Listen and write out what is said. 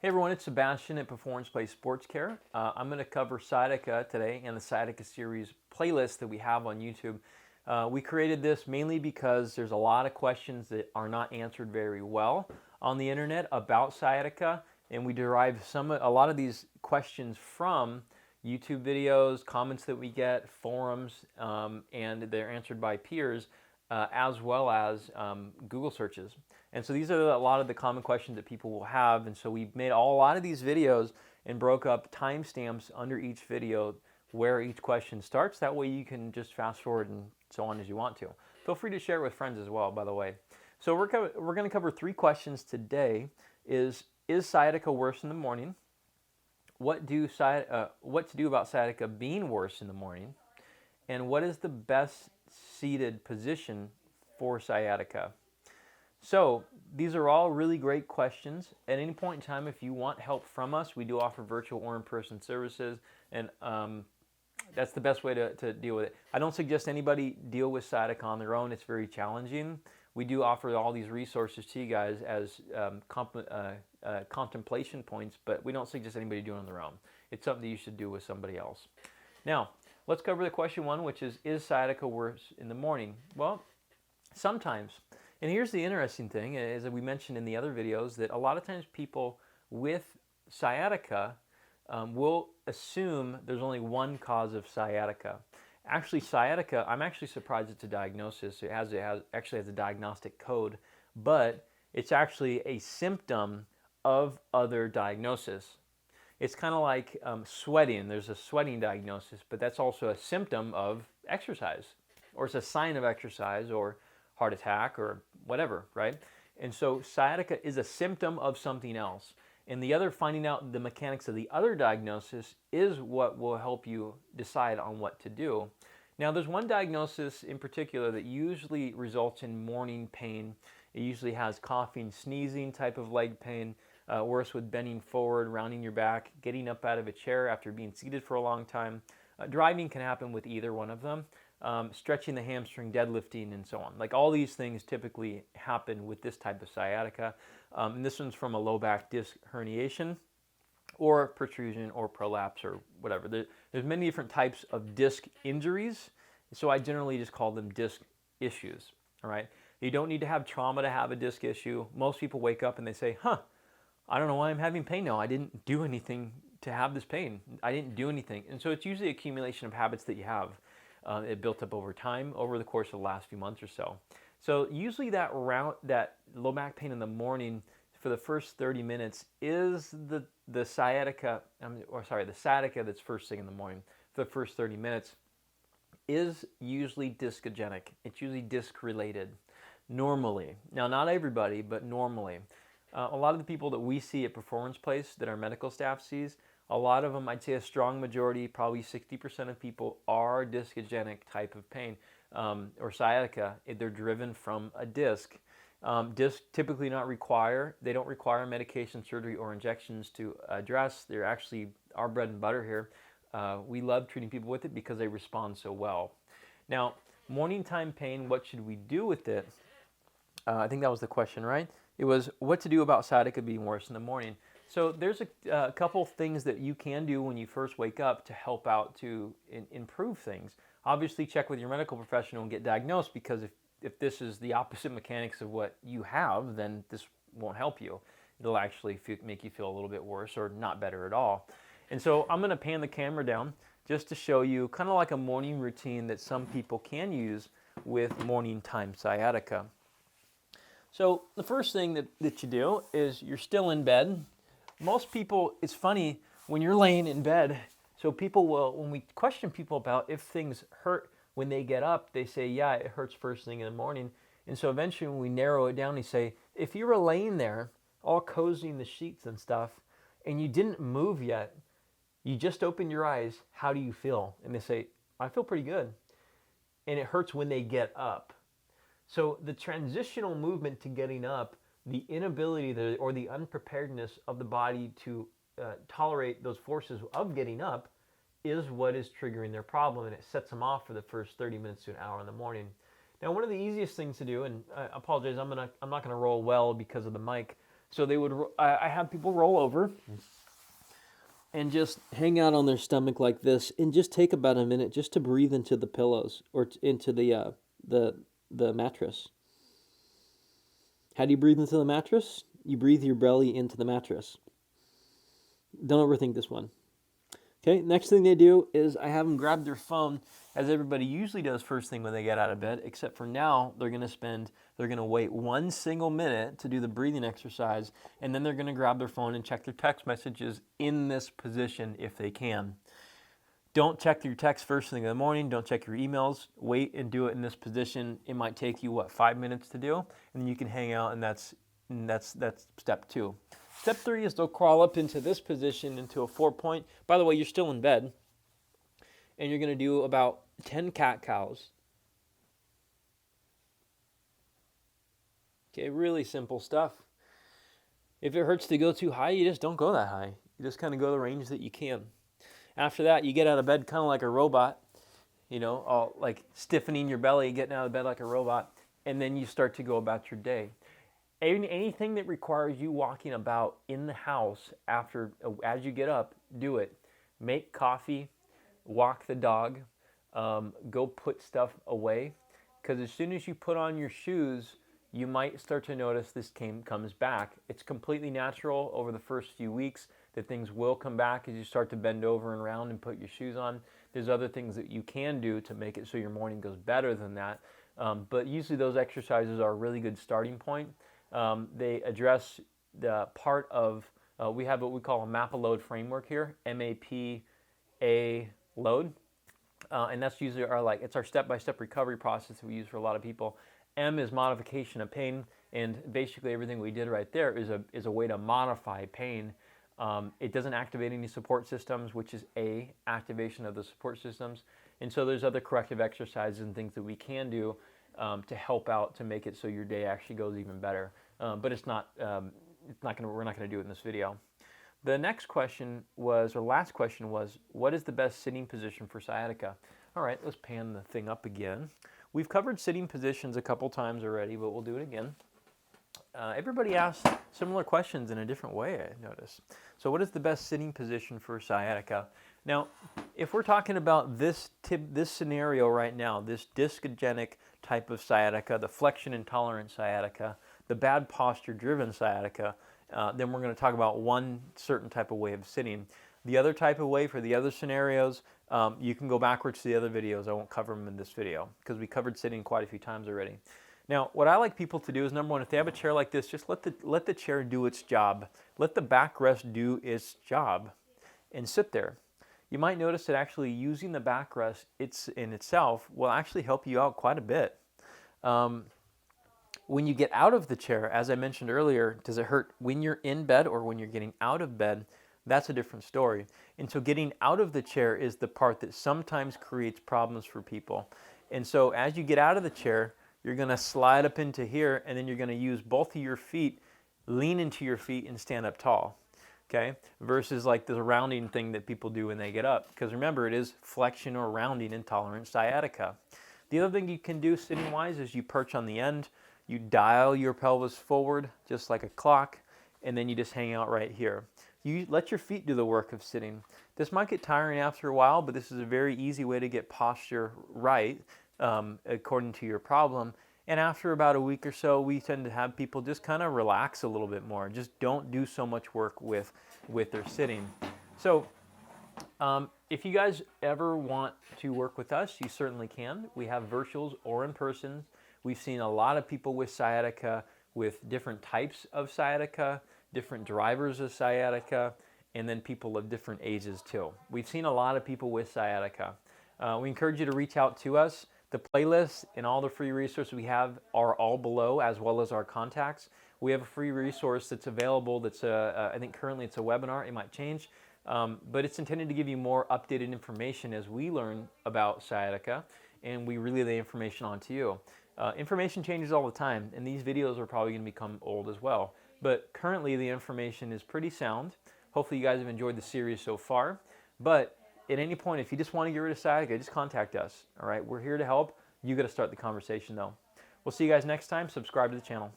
Hey everyone, it's Sebastian at Performance Play Sports Care. I'm going to cover sciatica today and the sciatica series playlist that we have on YouTube. We created this mainly because there's a lot of questions that are not answered very well on the internet about sciatica, and we derive a lot of these questions from YouTube videos, comments that we get, forums, and they're answered by peers, as well as Google searches. And so these are a lot of the common questions that people will have, and so we've made a lot of these videos and broke up timestamps under each video where each question starts. That way you can just fast forward and so on as you want to. Feel free to share it with friends as well, by the way. So we're going to cover 3 questions today. Is sciatica worse in the morning? What to do about sciatica being worse in the morning? And what is the best seated position for sciatica? So these are all really great questions. At any point in time, if you want help from us, we do offer virtual or in-person services, and that's the best way to deal with it. I don't suggest anybody deal with sciatica on their own. It's very challenging. We do offer all these resources to you guys as contemplation points, but we don't suggest anybody do it on their own. It's something that you should do with somebody else. Now, let's cover the question 1, which is sciatica worse in the morning? Well, sometimes. And here's the interesting thing, as we mentioned in the other videos, that a lot of times people with sciatica will assume there's only one cause of sciatica. Actually, sciatica, I'm actually surprised it's a diagnosis. It actually has a diagnostic code, but it's actually a symptom of other diagnosis. It's kind of like sweating. There's a sweating diagnosis, but that's also a symptom of exercise, or it's a sign of exercise, or heart attack, or whatever, right? And so sciatica is a symptom of something else. And finding out the mechanics of the other diagnosis is what will help you decide on what to do. Now, there's one diagnosis in particular that usually results in morning pain. It usually has coughing, sneezing type of leg pain, worse with bending forward, rounding your back, getting up out of a chair after being seated for a long time. Driving can happen with either one of them. Stretching the hamstring, deadlifting, and so on. Like, all these things typically happen with this type of sciatica. And this one's from a low back disc herniation, or protrusion, or prolapse, or whatever. There's many different types of disc injuries, so I generally just call them disc issues. All right. You don't need to have trauma to have a disc issue. Most people wake up and they say, I don't know why I'm having pain now. I didn't do anything to have this pain. I didn't do anything. And so it's usually accumulation of habits that you have. It built up over time, over the course of the last few months or so. So usually that low back pain in the morning for the first 30 minutes is the sciatica, the sciatica that's first thing in the morning. For the first 30 minutes is usually discogenic. It's usually disc related, normally. Now, not everybody, but normally. A lot of the people that we see at Performance Place, that our medical staff sees, a lot of them, I'd say a strong majority, probably 60% of people, are discogenic type of pain, or sciatica. They're driven from a disc. Discs typically don't require medication, surgery, or injections to address. They're actually our bread and butter here. We love treating people with it because they respond so well. Now, morning time pain, what should we do with it? I think that was the question, right? It was what to do about sciatica being worse in the morning. So there's a couple things that you can do when you first wake up to help out to improve things. Obviously, check with your medical professional and get diagnosed, because if this is the opposite mechanics of what you have, then this won't help you. It'll actually make you feel a little bit worse, or not better at all. And so I'm going to pan the camera down just to show you kind of like a morning routine that some people can use with morning time sciatica. So the first thing that you do is you're still in bed. Most people, it's funny, when you're laying in bed, so people will, when we question people about if things hurt when they get up, they say, yeah, it hurts first thing in the morning. And so eventually when we narrow it down, we say, if you were laying there, all cozy in the sheets and stuff, and you didn't move yet, you just opened your eyes, how do you feel? And they say, I feel pretty good. And it hurts when they get up. So the transitional movement to getting up, the inability or the unpreparedness of the body to tolerate those forces of getting up is what is triggering their problem, and it sets them off for the first 30 minutes to an hour in the morning. Now, one of the easiest things to do, and I apologize, I'm not going to roll well because of the mic, So they would, I have people roll over and just hang out on their stomach like this, and just take about a minute just to breathe into the pillows or into the mattress. How do you breathe into the mattress? You breathe your belly into the mattress. Don't overthink this one. Okay, next thing they do is I have them grab their phone, as everybody usually does first thing when they get out of bed, except for now they're going to wait 1 single minute to do the breathing exercise, and then they're going to grab their phone and check their text messages in this position if they can. Don't check your text first thing in the morning. Don't check your emails. Wait and do it in this position. It might take you, 5 minutes to do, and then you can hang out, and that's step 2. Step 3 is they'll crawl up into this position, into a 4-point. By the way, you're still in bed, and you're going to do about 10 cat-cows. Okay, really simple stuff. If it hurts to go too high, you just don't go that high. You just kind of go the range that you can. After that, you get out of bed kind of like a robot, all like stiffening your belly, getting out of bed like a robot, and then you start to go about your day. Anything that requires you walking about in the house as you get up, do it. Make coffee, walk the dog, go put stuff away, because as soon as you put on your shoes, you might start to notice this comes back. It's completely natural over the first few weeks that things will come back as you start to bend over and around and put your shoes on. There's other things that you can do to make it so your morning goes better than that. But usually those exercises are a really good starting point. They address the part of, we have what we call a map-a-load framework here, M-A-P-A load. And that's usually it's our step-by-step recovery process that we use for a lot of people. M is modification of pain, and basically everything we did right there is a way to modify pain. It doesn't activate any support systems, which is A, activation of the support systems. And so there's other corrective exercises and things that we can do to help out to make it so your day actually goes even better. But we're not gonna do it in this video. The next question was, or last question was, what is the best sitting position for sciatica? All right, let's pan the thing up again. We've covered sitting positions a couple times already, but we'll do it again. Everybody asked similar questions in a different way, I noticed. So what is the best sitting position for sciatica? Now, if we're talking about this scenario right now, this discogenic type of sciatica, the flexion intolerant sciatica, the bad posture driven sciatica, then we're going to talk about one certain type of way of sitting. The other type of way for the other scenarios, you can go backwards to the other videos. I won't cover them in this video because we covered sitting quite a few times already. Now, what I like people to do is, number one, if they have a chair like this, just let the chair do its job. Let the backrest do its job and sit there. You might notice that actually using the backrest in itself will actually help you out quite a bit. When you get out of the chair, as I mentioned earlier, does it hurt when you're in bed or when you're getting out of bed? That's a different story. And so getting out of the chair is the part that sometimes creates problems for people. And so as you get out of the chair, you're going to slide up into here, and then you're going to use both of your feet, lean into your feet, and stand up tall. Okay? Versus like the rounding thing that people do when they get up. Because remember, it is flexion or rounding intolerant sciatica. The other thing you can do sitting-wise is you perch on the end, you dial your pelvis forward just like a clock, and then you just hang out right here. You let your feet do the work of sitting. This might get tiring after a while, but this is a very easy way to get posture right according to your problem. And after about a week or so, we tend to have people just kind of relax a little bit more. Just don't do so much work with their sitting. So if you guys ever want to work with us, you certainly can. We have virtuals or in person. We've seen a lot of people with sciatica, with different types of sciatica, different drivers of sciatica, and then people of different ages too. We've seen a lot of people with sciatica. We encourage you to reach out to us. The playlist and all the free resources we have are all below, as well as our contacts. We have a free resource that's available that's, I think currently it's a webinar, it might change, but it's intended to give you more updated information as we learn about sciatica, and we relay the information on to you. Information changes all the time, and these videos are probably going to become old as well. But currently the information is pretty sound. Hopefully you guys have enjoyed the series so far. But at any point, if you just want to get rid of sciatica, just contact us. All right, we're here to help. You got to start the conversation though. We'll see you guys next time. Subscribe to the channel.